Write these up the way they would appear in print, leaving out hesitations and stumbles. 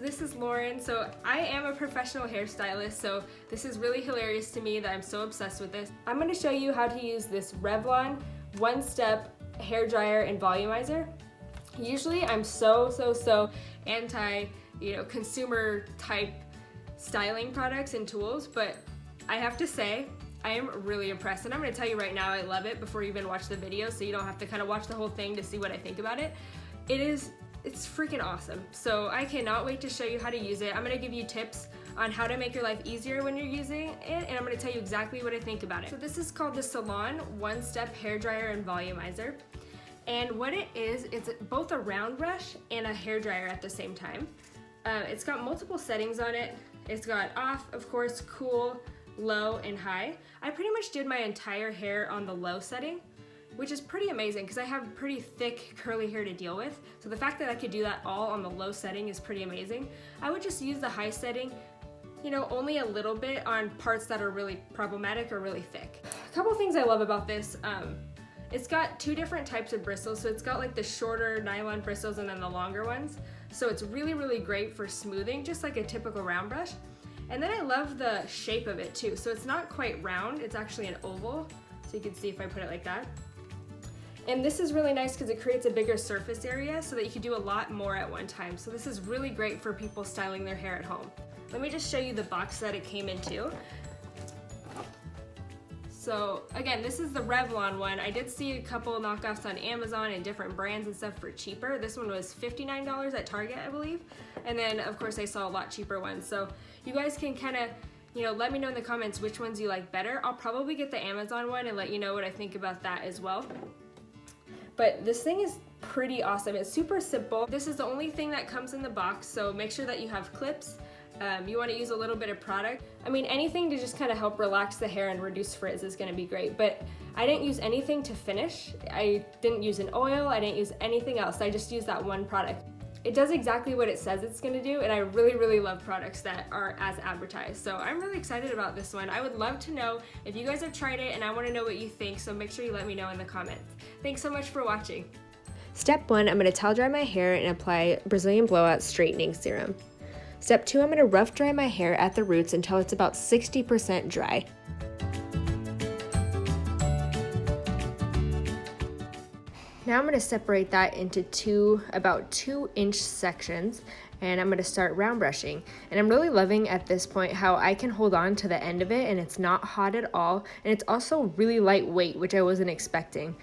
this is Lauren. So I am a professional hairstylist, so this is really hilarious to me that I'm so obsessed with this. I'm going to show you how to use this Revlon One-Step Hair Dryer and Volumizer. Usually I'm so anti, consumer type styling products and tools, but I have to say, I am really impressed, and I'm going to tell you right now I love it before you even watch the video, so you don't have to kind of watch the whole thing to see what I think about it. It's freaking awesome. So I cannot wait to show you how to use it. I'm going to give you tips on how to make your life easier when you're using it, and I'm going to tell you exactly what I think about it. So this is called the Salon One-Step Hair Dryer and Volumizer, and what it is, it's both a round brush and a hair dryer at the same time. It's got multiple settings on it. It's got off, of course, cool, low, and high. I pretty much did my entire hair on the low setting, which is pretty amazing because I have pretty thick curly hair to deal with. So the fact that I could do that all on the low setting is pretty amazing. I would just use the high setting, only a little bit on parts that are really problematic or really thick. A couple things I love about this, it's got two different types of bristles. So it's got like the shorter nylon bristles and then the longer ones. So it's really great for smoothing, just like a typical round brush. And then I love the shape of it too. So it's not quite round, it's actually an oval. So you can see if I put it like that. And this is really nice because it creates a bigger surface area so that you can do a lot more at one time. So this is really great for people styling their hair at home. Let me just show you the box that it came into. So again, this is the Revlon one. I did see a couple knockoffs on Amazon and different brands and stuff for cheaper. This one was $59 at Target, I believe. And then of course I saw a lot cheaper ones. So you guys can kind of, let me know in the comments which ones you like better. I'll probably get the Amazon one and let you know what I think about that as well. But this thing is pretty awesome. It's super simple. This is the only thing that comes in the box, so make sure that you have clips. You want to use a little bit of product. I mean, anything to just kind of help relax the hair and reduce frizz is going to be great, but I didn't use anything to finish. I didn't use an oil, I didn't use anything else. I just used that one product. It does exactly what it says it's going to do, and I really love products that are as advertised. So I'm really excited about this one. I would love to know if you guys have tried it, and I want to know what you think, so make sure you let me know in the comments. Thanks so much for watching. Step 1, I'm going to towel dry my hair and apply Brazilian Blowout Straightening Serum. Step 2, I'm going to rough dry my hair at the roots until it's about 60% dry. Now I'm going to separate that into about 2-inch sections, and I'm going to start round brushing. And I'm really loving at this point how I can hold on to the end of it and it's not hot at all, and it's also really lightweight, which I wasn't expecting.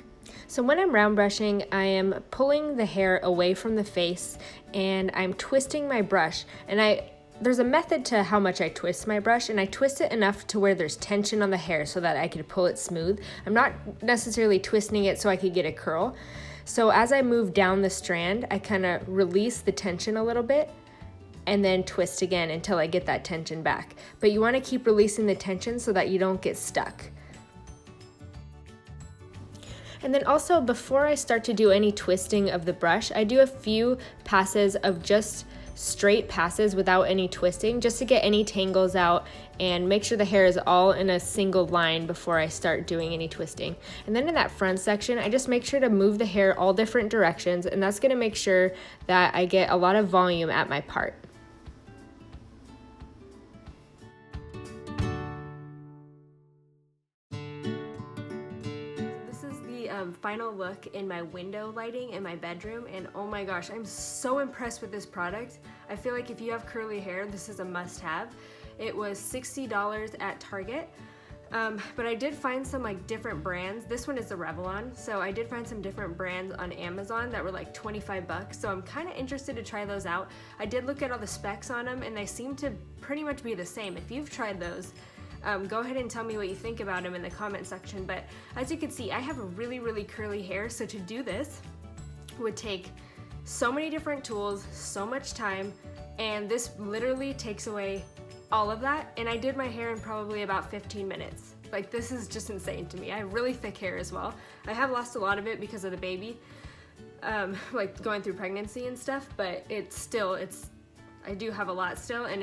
So when I'm round brushing, I am pulling the hair away from the face and I'm twisting my brush, and there's a method to how much I twist my brush, and I twist it enough to where there's tension on the hair so that I could pull it smooth. I'm not necessarily twisting it so I could get a curl. So as I move down the strand, I kind of release the tension a little bit and then twist again until I get that tension back. But you want to keep releasing the tension so that you don't get stuck. And then also, before I start to do any twisting of the brush, I do a few passes of just straight passes without any twisting, just to get any tangles out and make sure the hair is all in a single line before I start doing any twisting. And then in that front section, I just make sure to move the hair all different directions, and that's going to make sure that I get a lot of volume at my part. Final look in my window lighting in my bedroom, and oh my gosh, I'm so impressed with this product. I feel like if you have curly hair, this is a must-have. It was $60 at Target, but I did find some different brands. This one is the Revlon, so I did find some different brands on Amazon that were like 25 bucks, so I'm kind of interested to try those out. I did look at all the specs on them, and they seem to pretty much be the same. If you've tried those, go ahead and tell me what you think about them in the comment section. But as you can see, I have really curly hair, so to do this would take so many different tools, so much time, and this literally takes away all of that. And I did my hair in probably about 15 minutes. Like, this is just insane to me. I have really thick hair as well. I have lost a lot of it because of the baby, like going through pregnancy and stuff, but I do have a lot still, and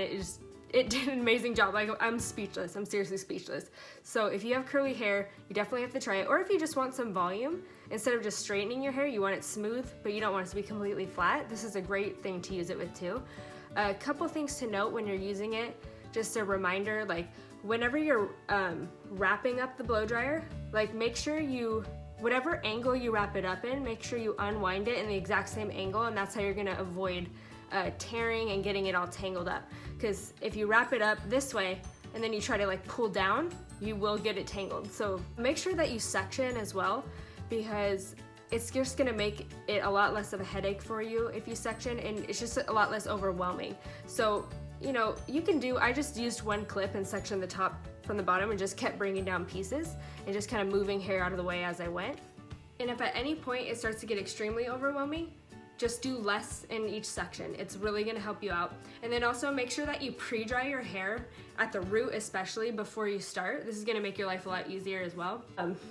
it did an amazing job. Like, I'm speechless. I'm seriously speechless. So if you have curly hair, you definitely have to try it. Or if you just want some volume, instead of just straightening your hair, you want it smooth, but you don't want it to be completely flat, this is a great thing to use it with too. A couple things to note when you're using it, just a reminder, like whenever you're wrapping up the blow dryer, like make sure whatever angle you wrap it up in, make sure you unwind it in the exact same angle, and that's how you're gonna avoid tearing and getting it all tangled up. Because if you wrap it up this way and then you try to like pull down, you will get it tangled. So make sure that you section as well, because it's just gonna make it a lot less of a headache for you if you section, and it's just a lot less overwhelming. So, you know, I just used one clip and sectioned the top from the bottom and just kept bringing down pieces and just kind of moving hair out of the way as I went. And if at any point it starts to get extremely overwhelming, just do less in each section. It's really gonna help you out. And then also make sure that you pre-dry your hair at the root, especially before you start. This is gonna make your life a lot easier as well.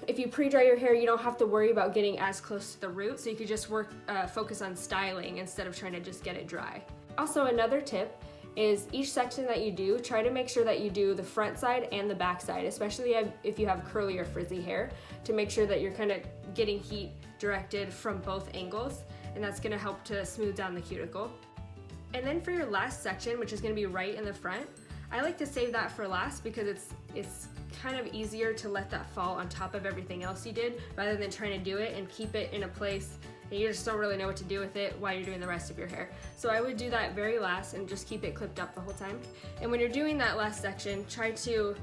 If you pre-dry your hair, you don't have to worry about getting as close to the root, so you could just focus on styling instead of trying to just get it dry. Also, another tip is each section that you do, try to make sure that you do the front side and the back side, especially if you have curly or frizzy hair, to make sure that you're kind of getting heat directed from both angles, and that's gonna help to smooth down the cuticle. And then for your last section, which is gonna be right in the front, I like to save that for last because it's kind of easier to let that fall on top of everything else you did, rather than trying to do it and keep it in a place and you just don't really know what to do with it while you're doing the rest of your hair. So I would do that very last and just keep it clipped up the whole time. And when you're doing that last section, try to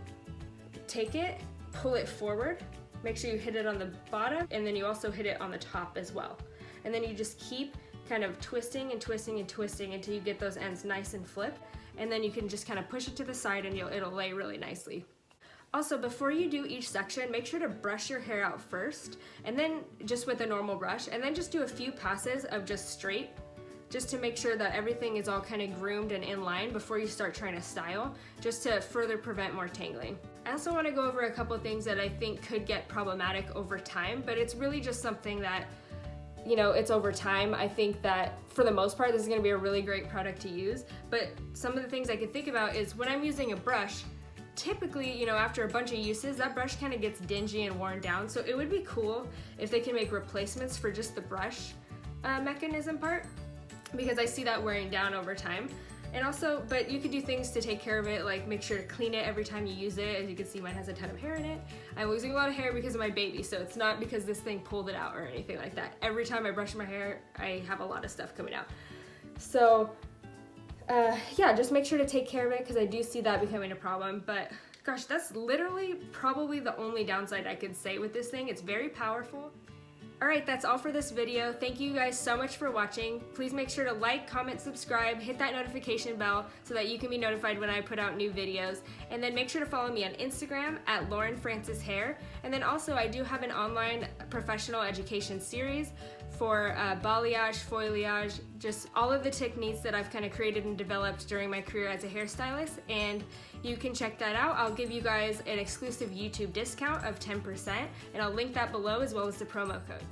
take it, pull it forward, make sure you hit it on the bottom, and then you also hit it on the top as well. And then you just keep kind of twisting and twisting and twisting until you get those ends nice and flipped, and then you can just kind of push it to the side and it'll lay really nicely. Also, before you do each section, make sure to brush your hair out first, and then just with a normal brush, and then just do a few passes of just straight, just to make sure that everything is all kind of groomed and in line before you start trying to style, just to further prevent more tangling. I also want to go over a couple things that I think could get problematic over time, but it's really just something that, you know, it's over time. I think that for the most part, this is going to be a really great product to use, but some of the things I could think about is when I'm using a brush, typically, you know, after a bunch of uses, that brush kind of gets dingy and worn down, so it would be cool if they can make replacements for just the brush mechanism part, because I see that wearing down over time. And also, but you could do things to take care of it, like make sure to clean it every time you use it. As you can see, mine has a ton of hair in it. I'm losing a lot of hair because of my baby, so it's not because this thing pulled it out or anything like that. Every time I brush my hair, I have a lot of stuff coming out. So yeah, just make sure to take care of it, because I do see that becoming a problem. But gosh, that's literally probably the only downside I could say with this thing. It's very powerful. Alright, that's all for this video. Thank you guys so much for watching. Please make sure to like, comment, subscribe, hit that notification bell so that you can be notified when I put out new videos. And then make sure to follow me on Instagram at Lauren Francis Hair. And then also I do have an online professional education series for balayage, foliage, just all of the techniques that I've kind of created and developed during my career as a hairstylist, and you can check that out. I'll give you guys an exclusive YouTube discount of 10%, and I'll link that below as well as the promo codes.